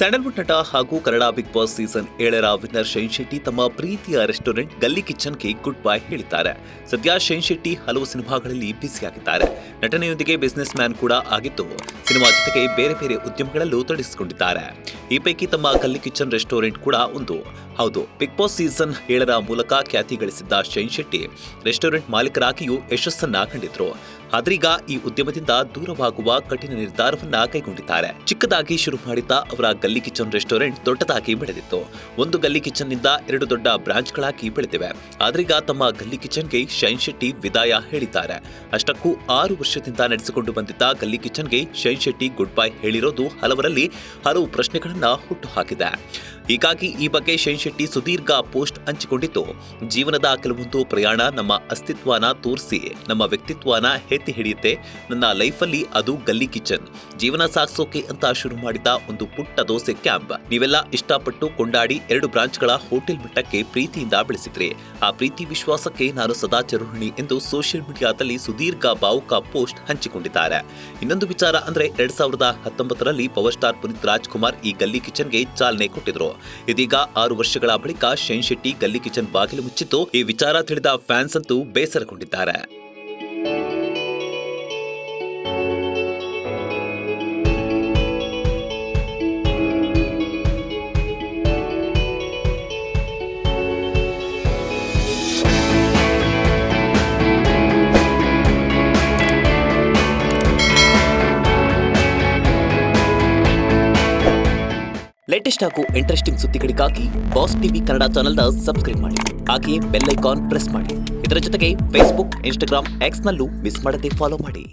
Sandalwood ನಟ ಹಾಗೂ Kannada big boss season 7ರ ವಿನ್ನರ್ ಶೈನ್ ಶೆಟ್ಟಿ ತಮ್ಮ ಪ್ರೀತಿಯ ರೆಸ್ಟೋರೆಂಟ್ ಗಲ್ಲಿ ಕಿಚನ್ಗೆ ಗುಡ್ ಬೈ ಹೇಳಿದ್ದಾರೆ. ಸದ್ಯ ಶೈನ್ ಶೆಟ್ಟಿ ಹಲವು ಸಿನಿಮಾಗಳಲ್ಲಿ ಬ್ಯುಸಿಯಾಗಿದ್ದಾರೆ. ನಟನೆಯೊಂದಿಗೆ ಬಿಸಿನೆಸ್ ಮ್ಯಾನ್ ಕೂಡ ಆಗಿದ್ದು, ಸಿನಿಮಾ ಜೊತೆಗೆ ಬೇರೆ ಬೇರೆ ಉದ್ಯಮಗಳಲ್ಲೂ ತೊಡಗಿಸಿಕೊಂಡಿದ್ದಾರೆ. ಈ ಪೈಕಿ ತಮ್ಮ ಗಲ್ಲಿ ಕಿಚನ್ ರೆಸ್ಟೋರೆಂಟ್ ಕೂಡ ಒಂದು. ಹೌದು, ಬಿಗ್ ಬಾಸ್ ಸೀಸನ್ 7ರ ಮೂಲಕ ಖ್ಯಾತಿ ಗಳಿಸಿದ್ದ ಶೈನ್ ಶೆಟ್ಟಿ ರೆಸ್ಟೋರೆಂಟ್ ಮಾಲೀಕರಾಗಿಯೂ ಯಶಸ್ಸನ್ನ ಕಂಡಿದ್ರು. ಆದ್ರೀಗ ಈ ಉದ್ಯಮದಿಂದ ದೂರವಾಗುವ ಕಠಿಣ ನಿರ್ಧಾರವನ್ನ ಕೈಗೊಂಡಿದ್ದಾರೆ. ಚಿಕ್ಕದಾಗಿ ಶುರು ಮಾಡಿದ್ದ ಅವರ ಗಲ್ಲಿ ಕಿಚನ್ ರೆಸ್ಟೋರೆಂಟ್ ದೊಡ್ಡದಾಗಿ ಬೆಳೆದಿತ್ತು. ಒಂದು ಗಲ್ಲಿ ಕಿಚನ್ ನಿಂದ 2 ದೊಡ್ಡ ಬ್ರಾಂಚ್ಗಳಾಗಿ ಬೆಳೆದಿವೆ. ಆದ್ರೀಗ ತಮ್ಮ ಗಲ್ಲಿ ಕಿಚನ್ಗೆ ಶೈನ್ ಶೆಟ್ಟಿ ವಿದಾಯ ಹೇಳಿದ್ದಾರೆ. ಅಷ್ಟಕ್ಕೂ 6 ವರ್ಷದಿಂದ ನಡೆಸಿಕೊಂಡು ಬಂದಿದ್ದ ಗಲ್ಲಿ ಕಿಚನ್ಗೆ ಶೈನ್ ಶೆಟ್ಟಿ ಗುಡ್ ಬೈ ಹೇಳಿರೋದು ಹಲವರಲ್ಲಿ ಹಲವು ಪ್ರಶ್ನೆಗಳನ್ನ ಹುಟ್ಟುಹಾಕಿದೆ. ಹೀಗಾಗಿ ಈ ಬಗ್ಗೆ ಶೈನ್ ಶೆಟ್ಟಿ ಸುದೀರ್ಘ ಪೋಸ್ಟ್ ಹಂಚಿಕೊಂಡಿದ್ದು, ಜೀವನದ ಕೆಲವೊಂದು ಪ್ರಯಾಣ ನಮ್ಮ ಅಸ್ತಿತ್ವನ ತೋರಿಸಿ ನಮ್ಮ ವ್ಯಕ್ತಿತ್ವನ ಎತ್ತಿ ಹಿಡಿಯುತ್ತೆ. ನನ್ನ ಲೈಫಲ್ಲಿ ಅದು ಗಲ್ಲಿ ಕಿಚನ್. ಜೀವನ ಸಾಗಿಸೋಕೆ ಅಂತ ಶುರು ಮಾಡಿದ ಒಂದು ಪುಟ್ಟ ದೋಸೆ ಕ್ಯಾಂಪ್. ನೀವೆಲ್ಲ ಇಷ್ಟಪಟ್ಟು ಕೊಂಡಾಡಿ 2 ಬ್ರಾಂಚ್ಗಳ ಹೋಟೆಲ್ ಮಟ್ಟಕ್ಕೆ ಪ್ರೀತಿಯಿಂದ ಬೆಳೆಸಿದ್ರಿ. ಆ ಪ್ರೀತಿ ವಿಶ್ವಾಸಕ್ಕೆ ನಾನು ಸದಾ ಚಿರಋಣಿ ಎಂದು ಸೋಷಿಯಲ್ ಮೀಡಿಯಾದಲ್ಲಿ ಸುದೀರ್ಘ ಭಾವುಕ ಪೋಸ್ಟ್ ಹಂಚಿಕೊಂಡಿದ್ದಾರೆ. ಇನ್ನೊಂದು ವಿಚಾರ ಅಂದ್ರೆ 2019ರಲ್ಲಿ ಪವರ್ ಸ್ಟಾರ್ ಪುನೀತ್ ರಾಜ್ಕುಮಾರ್ ಈ ಗಲ್ಲಿ ಕಿಚನ್ಗೆ ಚಾಲನೆ ಕೊಟ್ಟಿದ್ರು. ಇದೀಗ 6 ವರ್ಷಗಳ ಬಳಿಕ ಶೈನ್ ಶೆಟ್ಟಿ ಗಲ್ಲಿ ಕಿಚನ್ ಬಾಗಿಲು ಮುಚ್ಚಿದ್ದು, ಈ ವಿಚಾರ ತಿಳಿದ ಫ್ಯಾನ್ಸ್ ಅಂತೂ ಬೇಸರಗೊಂಡಿದ್ದಾರೆ. ಲೇಟೆಸ್ಟ್ ಹಾಗೂ ಇಂಟ್ರೆಸ್ಟಿಂಗ್ ಸುದ್ದಿಗಳಿಗಾಗಿ ಬಾಸ್ ಟಿವಿ ಕನ್ನಡ ಚಾನೆಲ್ನ ಸಬ್ಸ್ಕ್ರೈಬ್ ಮಾಡಿ. ಹಾಗೆಯೇ ಬೆಲ್ ಐಕಾನ್ ಪ್ರೆಸ್ ಮಾಡಿ. ಇದರ ಜೊತೆಗೆ ಫೇಸ್ಬುಕ್, ಇನ್ಸ್ಟಾಗ್ರಾಮ್, ಎಕ್ಸ್ ನಲ್ಲೂ ಮಿಸ್ ಮಾಡದೆ ಫಾಲೋ ಮಾಡಿ.